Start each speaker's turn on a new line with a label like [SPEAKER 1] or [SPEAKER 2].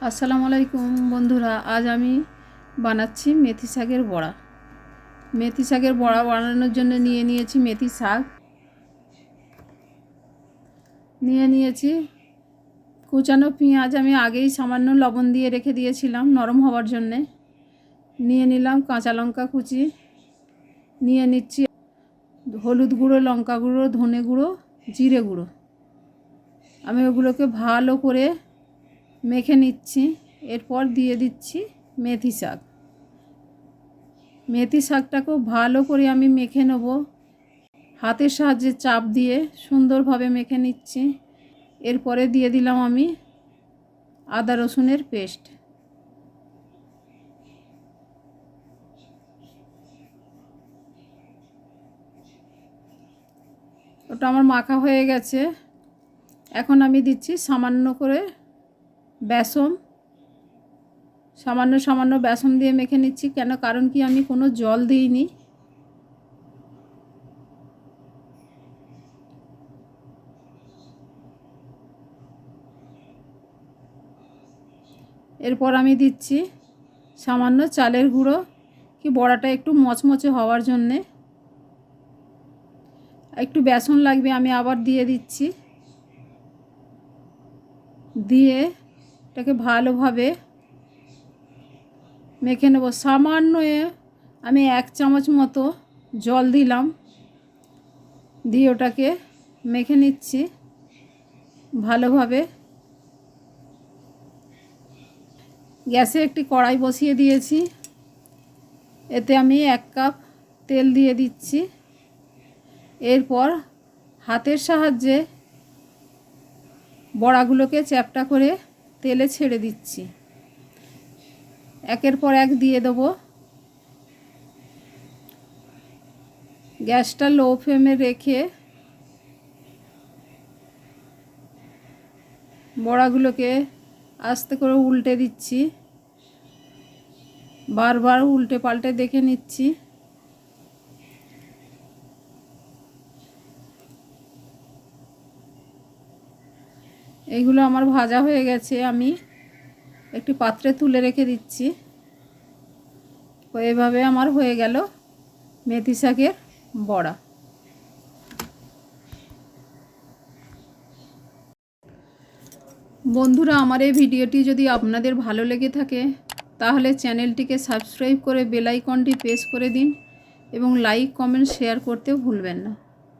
[SPEAKER 1] আসসালামু আলাইকুম বন্ধুরা, আজ আমি বানাচ্ছি মেথি শাকের বড়া। মেথি শাকের বড়া বানানোর জন্য নিয়েছি মেথি শাক, নিয়েছি কুচানো পেঁয়াজ। আমি আগেই সামান্য লবণ দিয়ে রেখে দিয়েছিলাম নরম হওয়ার জন্যে। নিলাম কাঁচা লঙ্কা কুচি, নিচ্ছি হলুদ গুঁড়ো, লঙ্কা গুঁড়ো, ধনে গুঁড়ো, জিরে গুঁড়ো। আমি ওগুলোকে ভালো করে মেখে নিচ্ছি। এরপর দিয়ে দিচ্ছি মেথি শাক। মেথি শাকটাকেও ভালো করে আমি মেখে নেব। হাতের সাহায্যে চাপ দিয়ে সুন্দরভাবে মেখে নিচ্ছি। এরপরে দিয়ে দিলাম আমি আদা রসুনের পেস্ট। ওটা আমার মাখা হয়ে গেছে। এখন আমি দিচ্ছি সামান্য করে বেসন। সামান্য বেসন দিয়ে মেখে নিচ্ছি। কারণ কি আমি কোনো জল দিইনি। এরপর আমি দিচ্ছি সামান্য চালের গুঁড়ো, কি বড়াটা একটু মচমচে হওয়ার জন্যে। একটু বেসন লাগবে, আমি আবার দিয়ে দিচ্ছি। দিয়ে এটাকে ভালোভাবে মেখে নেব। সামান্য আমি 1 চামচ মতো জল দিলাম, দিয়ে ওটাকে মেখে নিচ্ছি ভালোভাবে। গ্যাসে একটি কড়াই বসিয়ে দিয়েছি। এতে আমি 1 কাপ তেল দিয়ে দিচ্ছি। এরপর হাতের সাহায্যে বড়াগুলোকে চ্যাপ্টা করে তেলে ছেড়ে দিচ্ছি। একের পর এক দিয়ে দেবো। গ্যাসটা লো ফ্লেমে রেখে বড়াগুলোকে আস্তে করে উল্টে দিচ্ছি। বারবার উল্টে পাল্টে দেখে নিচ্ছি। এইগুলো আমার ভাজা হয়ে গেছে, আমি একটি পাত্রে তুলে রেখে দিচ্ছি। এভাবে আমার হয়ে গেল মেথি শাকের বড়া। বন্ধুরা, আমার এই ভিডিওটি যদি আপনাদের ভালো লেগে থাকে তাহলে চ্যানেলটিকে সাবস্ক্রাইব করে বেল আইকনটি প্রেস করে দিন এবং লাইক, কমেন্ট, শেয়ার করতেও ভুলবেন না।